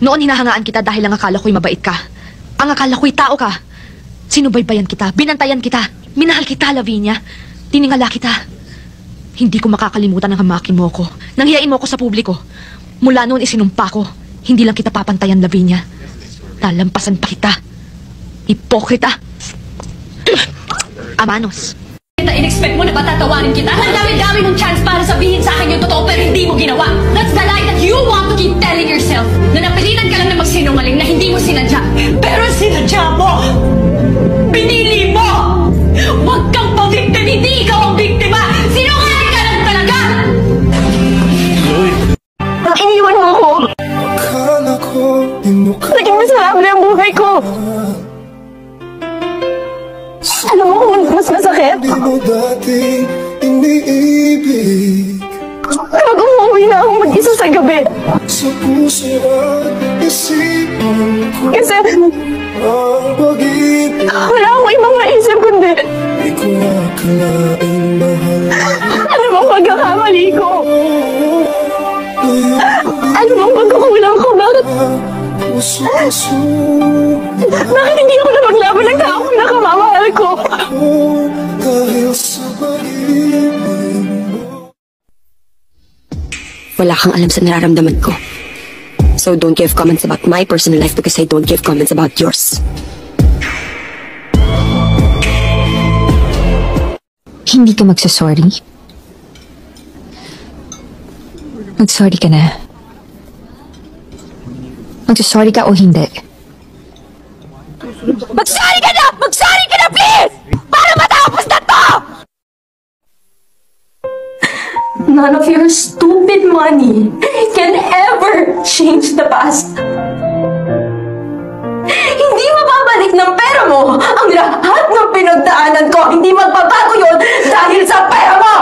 Noon hinahangaan kita dahil ang akala ko'y mabait ka. Ang akala ko'y tao ka. Sinubaybayan kita, binantayan kita, minahal kita, Lavinia. Tiningala kita. Hindi ko makakalimutan ang hamakin mo ko. Nanghiyain mo ko sa publiko. Mula noon isinumpa ko. Hindi lang kita papantayan, Lavinia. Lalampasan pa kita. Hipokrita. Amanos. In-expect mo na ba tatawarin kita? Ang dami-dami mong chance para sabihin sa akin yung totoo pero hindi mo ginawa. That's the lie that you want to keep telling yourself. Na napilitan ka lang na magsinungaling na hindi mo sinadya. Pero sinadya mo! Pinili mo! Huwag kang pabiktim, hindi ikaw ang biktima! Sinungaling ka lang talaga! Iniwan mo ako! Naging miserable ang buhay ko! Alam mo kung mas masakit? Di mo dating iniibig. Kapag umuwi na akong mag-isa sa gabi. Sa puso at isipan ko. Kasi wala akong ibang naisip kundi di ko akalaing mahal. Ano bang pagkakamali ko? Ano bang pagkakulang ko? Bakit hindi ako napaglaban ng tao kung nakamamahal ko? Wala kang alam sa nararamdaman ko. So don't give comments about my personal life because I don't give comments about yours. Hindi ka magsasorry? Magsorry ka na. Magsasorry ka o hindi? Magsorry ka na! Magsorry ka na, please! Para matapos na to! None of your stupid money can ever change the past. Hindi mababalik ng pera mo ang lahat ng pinagdaanan ko. Hindi magbabago yun dahil sa pera mo!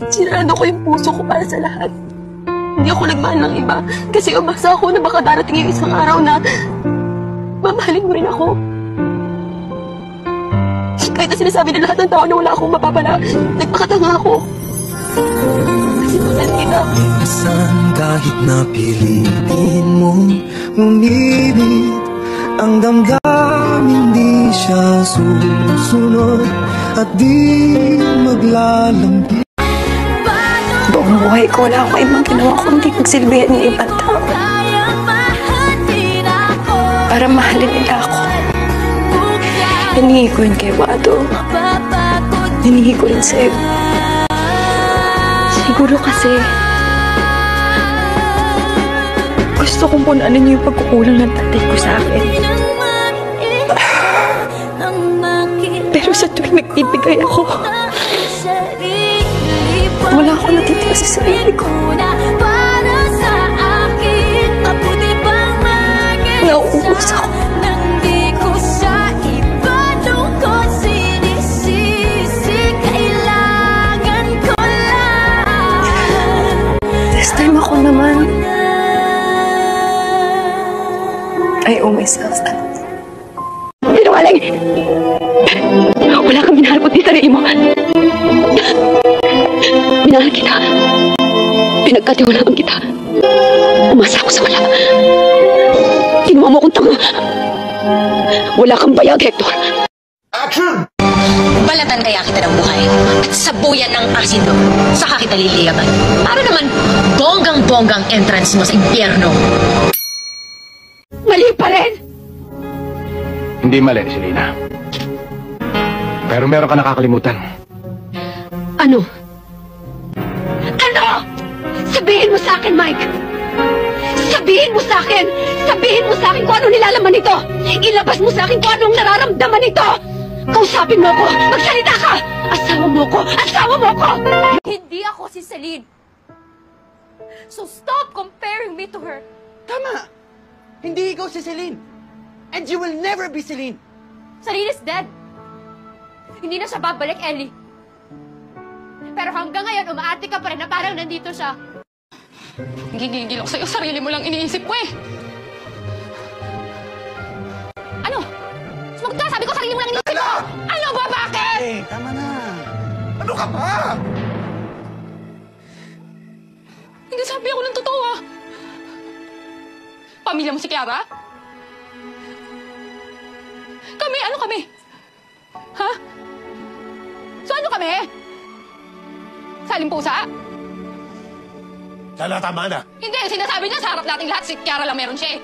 Sinarado ko yung puso ko para sa lahat. Hindi ako nagmahal ng iba kasi umasa ako na baka darating yung isang araw na mamahalin mo rin ako. Kahit na sinasabi ng lahat ng tao na wala akong mapapala, nagpakatanga ako. Kasi mahal kita. Minsan kahit napilitin mo umibig, ang damdamin di siya susunod at di maglalambing. Buong buhay ko, wala akong ibang ginawa kundi magsilbihan ng ibang tao. Para mahalin nila ako. Hinihingi ko yun kay Wado. Hinihingi ko yun sa'yo. Siguro kasi gusto kong punanin niyo yung pagkukulang ng tatay ko sa akin. Pero sa tuwing nagbibigay ako, wala akong natitira sa sarili ko. Nauubos ako. This time ako naman, I owe myself that. Sinungaling! Wala kang minahal kundi sarili mo. Minahal kita. Pinagkatiwalaan kita. Umasa ako sa wala. Ginawa mo akong tanga. Wala kang bayag, Hector. Action! Balatan kaya kita ng buhay at sabuyan ng asido. Saka kita liliyaban. Para naman bonggang-bonggang entrance mo sa impyerno. Mali pa rin! Hindi mali, Selena. Pero meron ka nakakalimutan. Ano? Ano? Sabihin mo sa akin, Mike! Sabihin mo sa akin! Sabihin mo sa akin kung anong nilalaman nito! Ilabas mo sa akin kung anong nararamdaman nito! Kausapin mo ko! Magsalita ka! Asawa mo ko! Asawa mo ko! Hindi ako si Celine. So stop comparing me to her. Tama! Hindi ikaw si Celine. And you will never be Celine. Celine is dead. Hindi na siya babalik, Ellie. Pero hanggang ngayon, umaarte ka pa rin na parang nandito siya. Gigigil ako sa'yo. Sarili mo lang iniisip ko eh. Ano? Sumagot ka! Sabi ko, sarili mo lang iniisip ko! Ano ba? Bakit? Eh, tama na. Ano ka ba? Hindi sabi ako ako ng totoo, ha? Pamilya mo si Kiara? Kami? Ano kami? Ha? So ano kami? Salimpusa? Lala, tama na. Hindi, sinasabi niya sa harap nating lahat, si Kiara lang meron siya eh.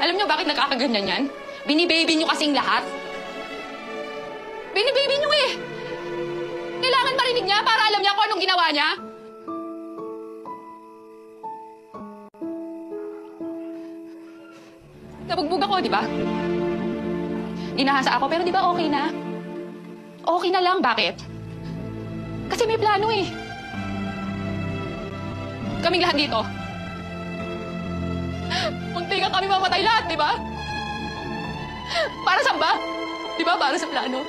Alam niyo bakit nagkakaganyan yan? Binibaby niyo kasing lahat. Binibaby niyo eh. Kailangan marinig niya para alam niya kung anong ginawa niya. Nabugbog ako, di ba? Ginahasa ako, pero di ba okay na? Okay na lang, bakit? Kasi may plano eh. Kaming lahat dito. Muntikan kami mamatay lahat, di ba? Para saan ba? Di ba? Para sa plano.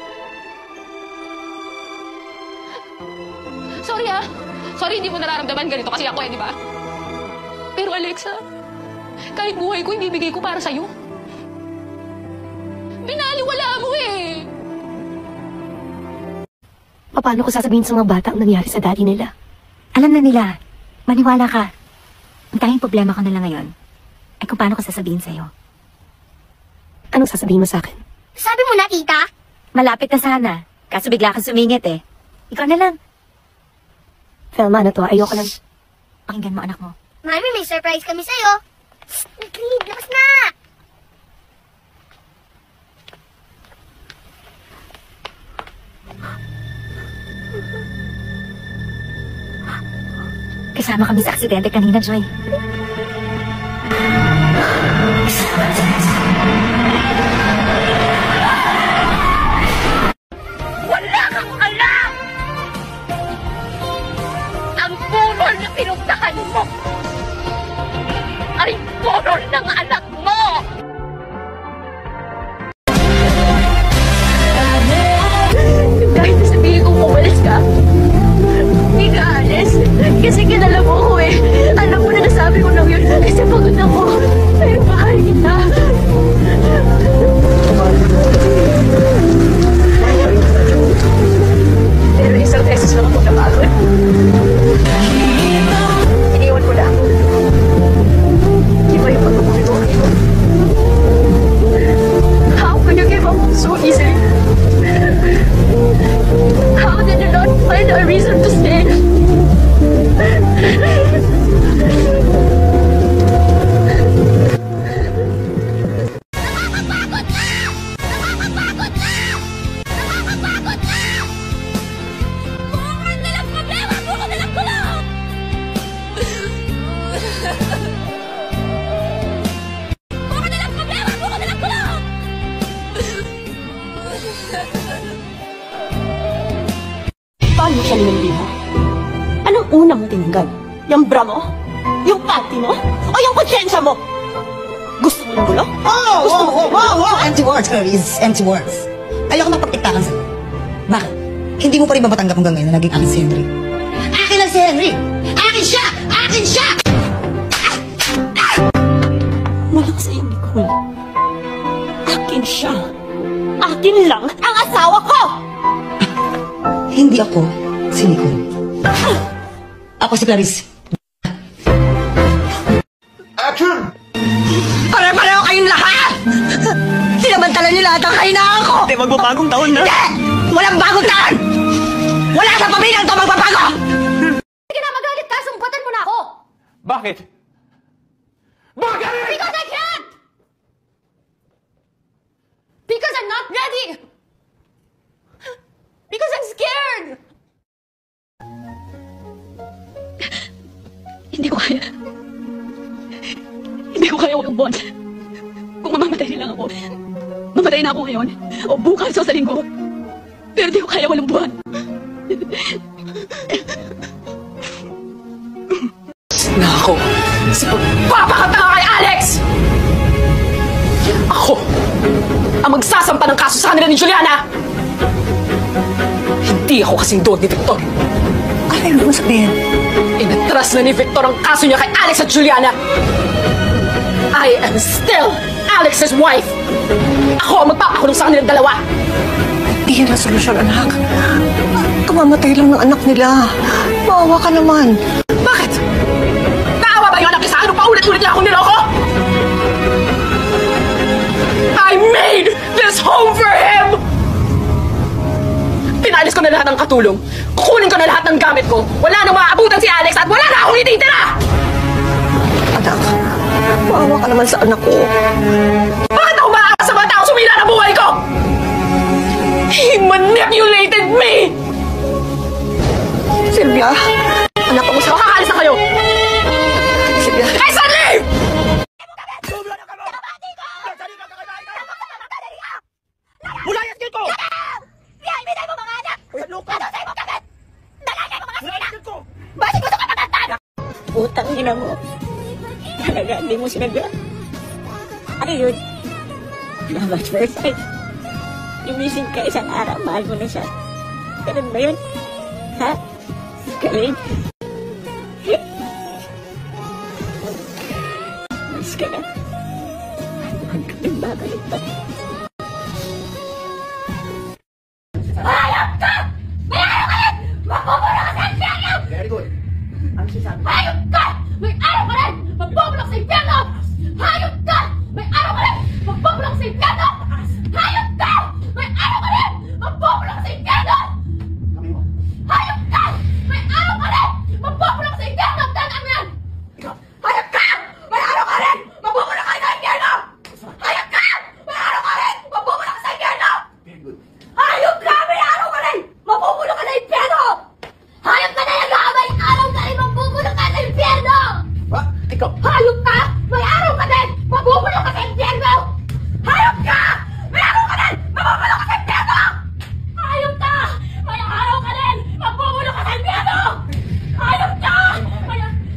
Sorry ah. Sorry, hindi mo nararamdaman ganito kasi ako eh, di ba? Pero Alexa, kahit buhay ko, ibibigay ko para sa'yo. Binaliwala mo eh. Paano ko sasabihin sa mga bata ang nangyari sa daddy nila? Alam na nila. Maniwala ka. Ang tanging problema ko na lang ngayon ay kung paano ko sasabihin sa'yo. Anong sasabihin mo sa akin? Sabi mo na, tita? Malapit na sana. Kaso bigla kang sumingit eh. Ikaw na lang. Felma, ano to? Ayoko lang. Pakinggan mo anak mo. Mami, may surprise kami sa'yo. Creed, labas na! Kasama kami sa aksidente kanina, Joy. Wala kang alam! Ang purol na pinuntahan mo ay purol ng anak mo! Kahit sabihin kong umalis ka, hindi ka alis. Kasi kilala mo ko eh. Alam mo na nasabi ko lang yun kasi pagod ako. Pero mahal kita. Pero isang beses lang ako napagod. Iniwan ko lang. Iba yung pagkabuhay ko. How could you give up so easily? How did you not find a reason to stay? Paano siya linambihan? Anong una mo tinanggal? Yung bra mo? Yung panty mo? O yung konsensya mo? Gusto mo ng gulo? Empty words, Clarice. Empty words. Ayoko mapagtiktakan sa'yo. Bakit? Hindi mo pa rin mabatanggap hanggang ngayon na naging akin si Henry. Akin lang si Henry! Akin siya! Akin siya! Wala ka sa iyo, Nicole. Akin siya. Akin lang ang asawa ko! Hindi ako si Nicole. Ako si Clarice. Action! Pare-pareho kayong lahat! Sinamantala niyo lahat ang kahinaan ko! Hindi, magbabagong taon na. Hindi! Walang bagong taon! Wala sa pamilyang to magbabago! Sige na, magalit ka. Sumpatan mo na ako. Bakit? Bakit? Because I can't! Because I'm not ready! Because I'm scared! Hindi ko kaya. Hindi ko kaya walang buwan. Kung mamamatay lang ako, mamatay na ako ngayon. O bukas o sa linggo. Pero hindi ko kaya walang buwan. Na ako sa pagpapakatanga kay Alex! Ako ang magsasampa ng kaso sa kanila ni Juliana! Hindi ako kasing doon ni Victor. Ano mo sabihin? Inatras na ni Victor ang kaso niya kay Alex at Juliana. I am still Alex's wife. Ako ang magpapakulong sa kanilang dalawa. Hindi yan ang solusyon, anak. Kamamatay lang ng anak nila. Maawa ka naman. Bakit? Ialis ko na lahat ng katulong. Kukunin ko na lahat ng gamit ko. Wala nang maaabutan si Alex at wala na akong ititira! Anak, maawa ka naman sa anak ko. Bakit ako maawa sa mga taong sumira ng buhay ko? He manipulated me! Sylvia, anak ko, Makakalis na kayo! Sylvia. Kaysa leave! Mulayas kayo ko! Iyaimiday mo mga anak! Luka! Ano sa'yo mo kapit? Dalagay mo mga Mulayas kayo ko! Bakit gusto ka matatag? Utang ina mo. Talaga, hindi mo sinadya. Ano yun? Love at first sight. Imising ka isang araw, mahal mo na siya. Ganun ba yun? Ha? Galing? Mas ka na. Huwag ka nang babalik pa. Hayop ka! May araw ka rin! Mapupulok ka sa impyerno! Very good. Ang sinasabi? Hayop ka! May araw ka rin! Mapupulok sa impyerno! Hayop ka! May araw ka rin! Mapupulok sa impyerno! Hayop ka! May araw ka rin! Mapupulok sa impyerno! Hayop ka! May araw ka rin! Mapupulok sa impyerno! Tandaan mo yan! Hayop ka! May araw ka rin! Mapupulok ka sa impyerno! Hayop ka! May araw ka rin! Mapupulok sa impyerno! Very good. Hayop ka! May araw ka rin! Mapupulok ka sa impyerno! Hayop ka na yan! May araw ka rin! Mapupulok ka sa impyerno! What? Ikaw! Hayop ka! May araw ka din! Mapupulok ka sa impyerno! Hayop ka! May araw ka din! Mapupulok ka sa impyerno! Hayop ka! May araw ka din! Mapupulok ka sa impyerno! Hayop ka!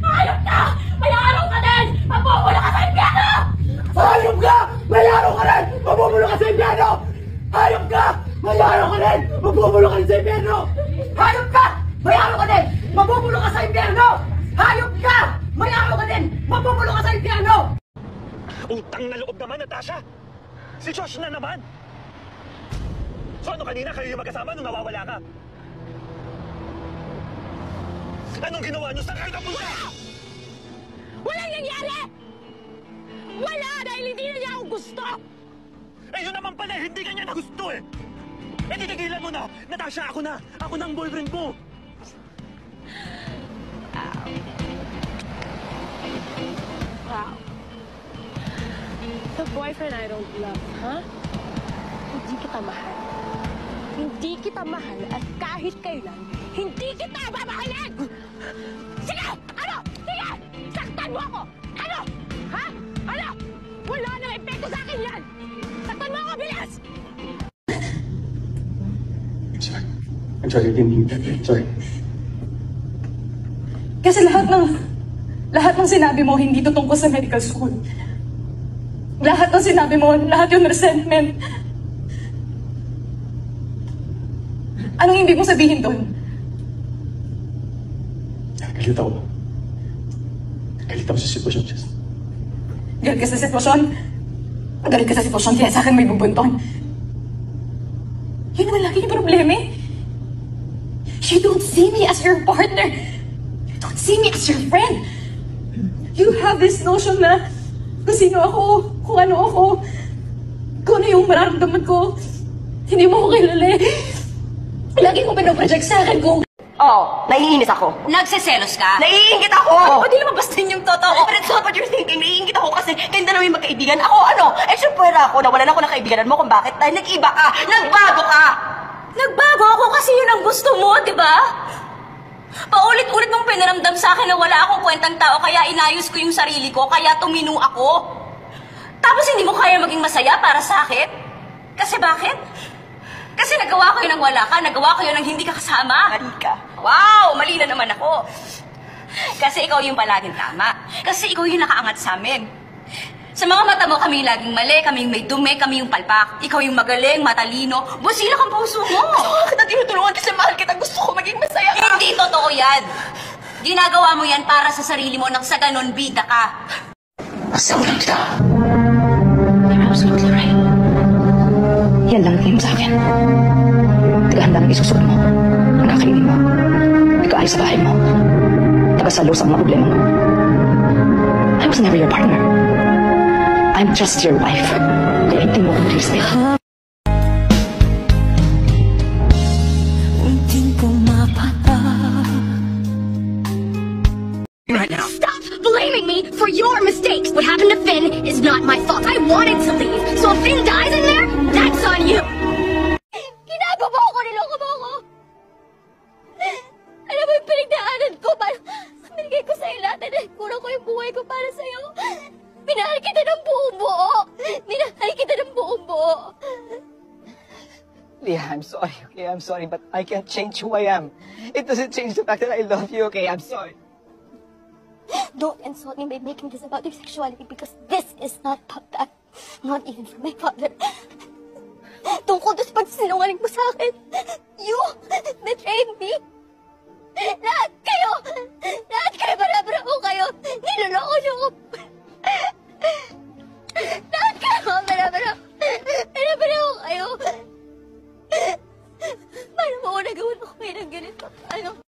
Hayop ka! May araw ka din! Mapupulok ka sa impyerno! Hayop ka! May araw ka rin! Mapupulok ka sa impyerno! Hayop ka! May araw ka rin! Mapupulok ka sa impyerno! Hayop ka! May araw ka din! Mapupulok ka sa impyerno! Hayop ka! May araw ka din! Mapupulok ka sa impyerno! Utang na loob naman, Natasha! Si Josh na naman! So ano kanina kayo yung magkasama nung nawawala ka? Anong ginawa niyo? Saan kayo napunta? Walang nangyari! Wala! Dahil hindi na niya ako gusto! Eh yun naman pala, hindi ka niya na gusto eh! Eh titigilan mo na! Natasha, ako na! Ako na ang boyfriend mo! Wow. The boyfriend I don't love, huh? Hindi kita mahal. Hindi kita mahal at kahit kailan, hindi kita babahalin! Sige! Ano? Sige! Saktan mo ako! Ano? Ha? Ano? Wala nang epekto sa akin yan! Saktan mo ako, bilis! I'm sorry, I didn't mean that. Sorry. Kasi lahat ng sinabi mo hindi to tungkol sa medical school. Lahat ng sinabi mo, lahat yung resentment. Anong ibig mo sabihin doon? Galit ako. Galit ako sa sitwasyon, Jess. Galit ka sa sitwasyon? Galit ka sa sitwasyon kaya sa akin may bubunton. Yun naman lagi yung problema eh. You don't see me as your partner. You don't see me as your friend. You have this notion na kung sino ako, kung ano ako, kung ano yung mararamdaman ko. Hindi mo ko kilala eh. Lagi mo pinoproject sa akin kung... Naiinis ako. Nagseselos ka? Naiingit ako! O, di lumabas din yung totoo. But it's not what you're thinking. Naiingit ako kasi kayong dalawa yung magkaibigan. Ako syempre ako, nawalan ako ng kaibiganan mo kung bakit. Dahil nag-iba ka, nagbago ka! Nagbago ako kasi yun ang gusto mo, di ba? Paulit-ulit mong pinaramdam sa akin na wala akong kwentang tao kaya inayos ko yung sarili ko, kaya tumino ako. Tapos hindi mo kaya maging masaya para sa akin? Kasi bakit? Kasi nagawa ko yun ng wala ka, nagawa ko yun ng hindi ka kasama. Mali ka. Wow, mali na naman ako. Kasi ikaw yung palaging tama. Kasi ikaw yung nakaangat sa amin. Sa mga mata mo, kami laging mali, kami yung may dumi, kami yung palpak. Ikaw yung magaling, matalino, busilak ang puso mo. Gusto ko kita tinutulungan kasi mahal kita. Gusto ko maging masaya ka. Hindi totoo yan. Ginagawa mo yan para sa sarili mo nang sa ganon bida ka. Masawalan kita. You're absolutely right. Yan lang tingin mo sa akin. Tagahanda ng isusunod mo. Ang kakainin mo. Nag-aayos sa bahay mo. Tagasalo sa mga problema mo. I was never your partner. I'm just your wife. Kaya hindi mo kong respect. right now. Stop blaming me for your mistakes. What happened to Finn is not my fault. I wanted to leave. So if Finn dies in there, that's on you. Ginago mo ako, niloko mo ako. Alam mo yung pinagdaanan ko, parang binigay ko sa'yo lahat na kurang ko yung buhay ko para sa'yo. Minahal kita ng buong buo. Minahal kita ng buong buo. Leah, I'm sorry, okay? I'm sorry, but I can't change who I am. It doesn't change the fact that I love you, okay? I'm sorry. Don't insult me by making this about your sexuality because this is not about that. Not even for my father. Tungkol doon sa pagsinungaling mo sa akin. You betrayed me. Lahat kayo barabara ko kayo. Niloloko niyo ko. Lahat kayo barabara ko kayo. Paano mo nagawa ko kayo ng ganito? Ano?